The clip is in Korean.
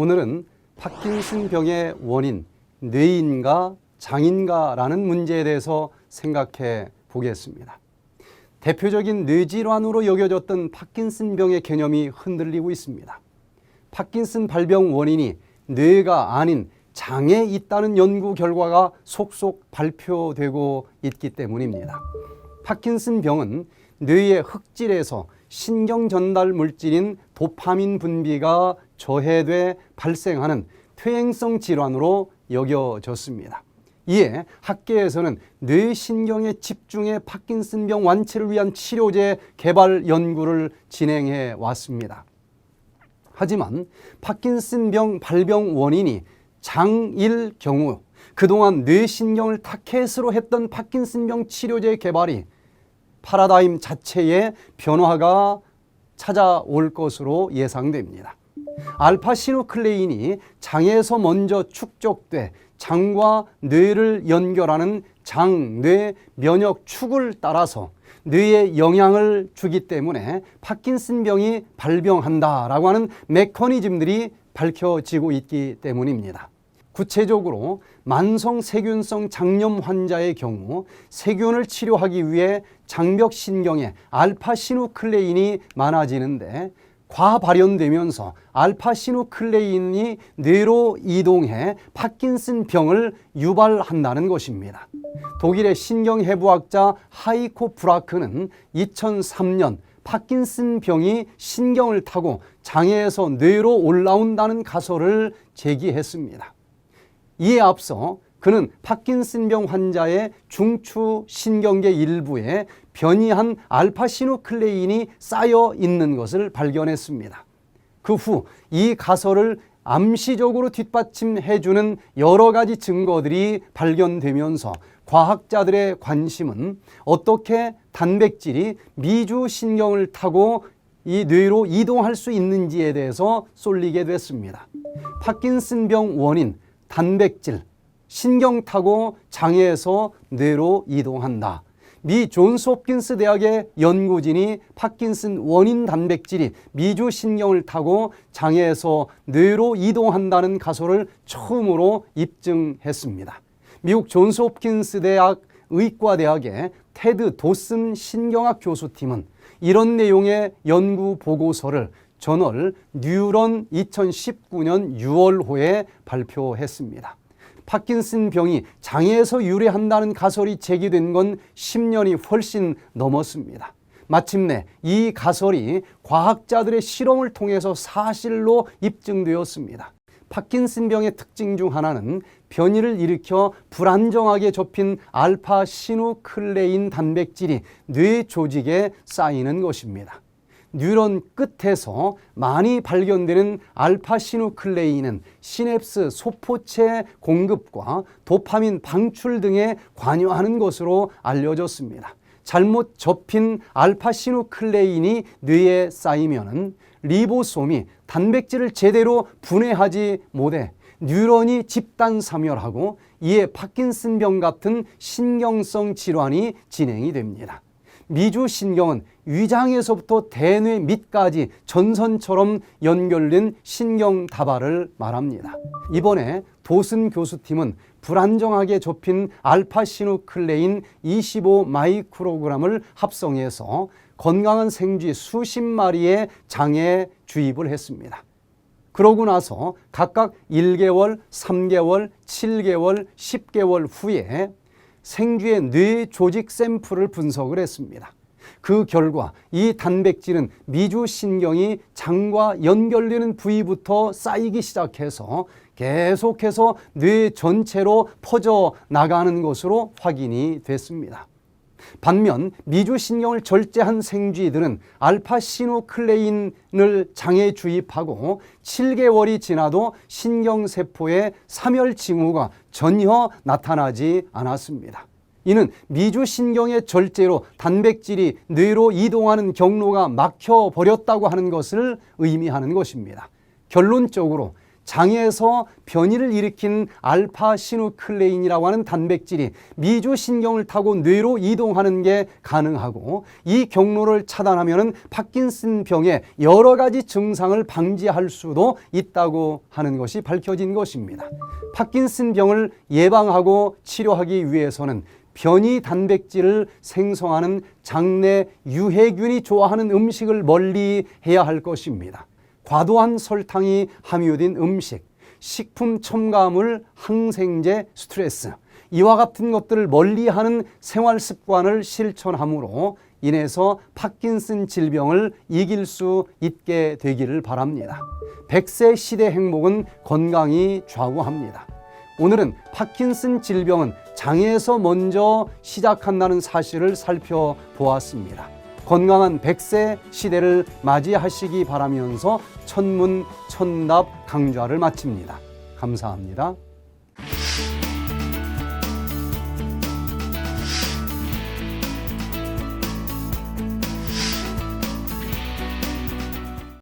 오늘은 파킨슨 병의 원인, 뇌인가 장인가라는 문제에 대해서 생각해 보겠습니다. 대표적인 뇌질환으로 여겨졌던 파킨슨 병의 개념이 흔들리고 있습니다. 파킨슨 발병 원인이 뇌가 아닌 장에 있다는 연구 결과가 속속 발표되고 있기 때문입니다. 파킨슨 병은 뇌의 흑질에서 신경 전달 물질인 도파민 분비가 저해돼 발생하는 퇴행성 질환으로 여겨졌습니다. 이에 학계에서는 뇌신경의 집중의 파킨슨병 완치를 위한 치료제 개발 연구를 진행해 왔습니다. 하지만 파킨슨병 발병 원인이 장일 경우 그동안 뇌신경을 타켓으로 했던 파킨슨병 치료제 개발이 파라다임 자체의 변화가 찾아올 것으로 예상됩니다. 알파시누클레인이 장에서 먼저 축적돼 장과 뇌를 연결하는 장-뇌 면역축을 따라서 뇌에 영향을 주기 때문에 파킨슨병이 발병한다라고 하는 메커니즘들이 밝혀지고 있기 때문입니다. 구체적으로 만성 세균성 장염 환자의 경우 세균을 치료하기 위해 장벽신경에 알파시누클레인이 많아지는데 과발현되면서 알파시누클레인이 뇌로 이동해 파킨슨병을 유발한다는 것입니다. 독일의 신경해부학자 하이코 브라크는 2003년 파킨슨병이 신경을 타고 장에서 뇌로 올라온다는 가설을 제기했습니다. 이에 앞서 그는 파킨슨병 환자의 중추 신경계 일부에 변이한 알파시누클레인이 쌓여 있는 것을 발견했습니다. 그 후 이 가설을 암시적으로 뒷받침해주는 여러 가지 증거들이 발견되면서 과학자들의 관심은 어떻게 단백질이 미주신경을 타고 이 뇌로 이동할 수 있는지에 대해서 쏠리게 됐습니다. 파킨슨병 원인, 단백질, 신경 타고 장에서 뇌로 이동한다. 미 존스 홉킨스 대학의 연구진이 파킨슨 원인 단백질이 미주신경을 타고 장에서 뇌로 이동한다는 가설을 처음으로 입증했습니다. 미국 존스 홉킨스 대학 의과대학의 테드 도슨 신경학 교수팀은 이런 내용의 연구 보고서를 저널 뉴런 2019년 6월호에 발표했습니다. 파킨슨 병이 장에서 유래한다는 가설이 제기된 건 10년이 훨씬 넘었습니다. 마침내 이 가설이 과학자들의 실험을 통해서 사실로 입증되었습니다. 파킨슨병의 특징 중 하나는 변이를 일으켜 불안정하게 접힌 알파시누클레인 단백질이 뇌 조직에 쌓이는 것입니다. 뉴런 끝에서 많이 발견되는 알파시누클레인은 시냅스 소포체 공급과 도파민 방출 등에 관여하는 것으로 알려졌습니다. 잘못 접힌 알파시누클레인이 뇌에 쌓이면 리보솜이 단백질을 제대로 분해하지 못해 뉴런이 집단사멸하고 이에 파킨슨병 같은 신경성 질환이 진행이 됩니다. 미주신경은 위장에서부터 대뇌 밑까지 전선처럼 연결된 신경다발을 말합니다. 이번에 도슨 교수팀은 불안정하게 접힌 알파시누클레인 25 마이크로그램을 합성해서 건강한 생쥐 수십 마리의 장에 주입을 했습니다. 그러고 나서 각각 1개월, 3개월, 7개월, 10개월 후에 생쥐의 뇌 조직 샘플을 분석을 했습니다. 그 결과 이 단백질은 미주신경이 장과 연결되는 부위부터 쌓이기 시작해서 계속해서 뇌 전체로 퍼져 나가는 것으로 확인이 됐습니다. 반면 미주신경을 절제한 생쥐들은 알파시누클레인을 장에 주입하고 7개월이 지나도 신경세포의 사멸 징후가 전혀 나타나지 않았습니다. 이는 미주신경의 절제로 단백질이 뇌로 이동하는 경로가 막혀버렸다고 하는 것을 의미하는 것입니다. 결론적으로 장에서 변이를 일으킨 알파시누클레인이라고 하는 단백질이 미주신경을 타고 뇌로 이동하는 게 가능하고, 이 경로를 차단하면 파킨슨 병의 여러 가지 증상을 방지할 수도 있다고 하는 것이 밝혀진 것입니다. 파킨슨 병을 예방하고 치료하기 위해서는 변이 단백질을 생성하는 장내 유해균이 좋아하는 음식을 멀리 해야 할 것입니다. 과도한 설탕이 함유된 음식, 식품 첨가물, 항생제, 스트레스, 이와 같은 것들을 멀리하는 생활 습관을 실천함으로 인해서 파킨슨 질병을 이길 수 있게 되기를 바랍니다. 100세 시대 행복은 건강이 좌우합니다. 오늘은 파킨슨 질병은 장에서 먼저 시작한다는 사실을 살펴보았습니다. 건강한 100세 시대를 맞이하시기 바라면서 천문천답 강좌를 마칩니다. 감사합니다.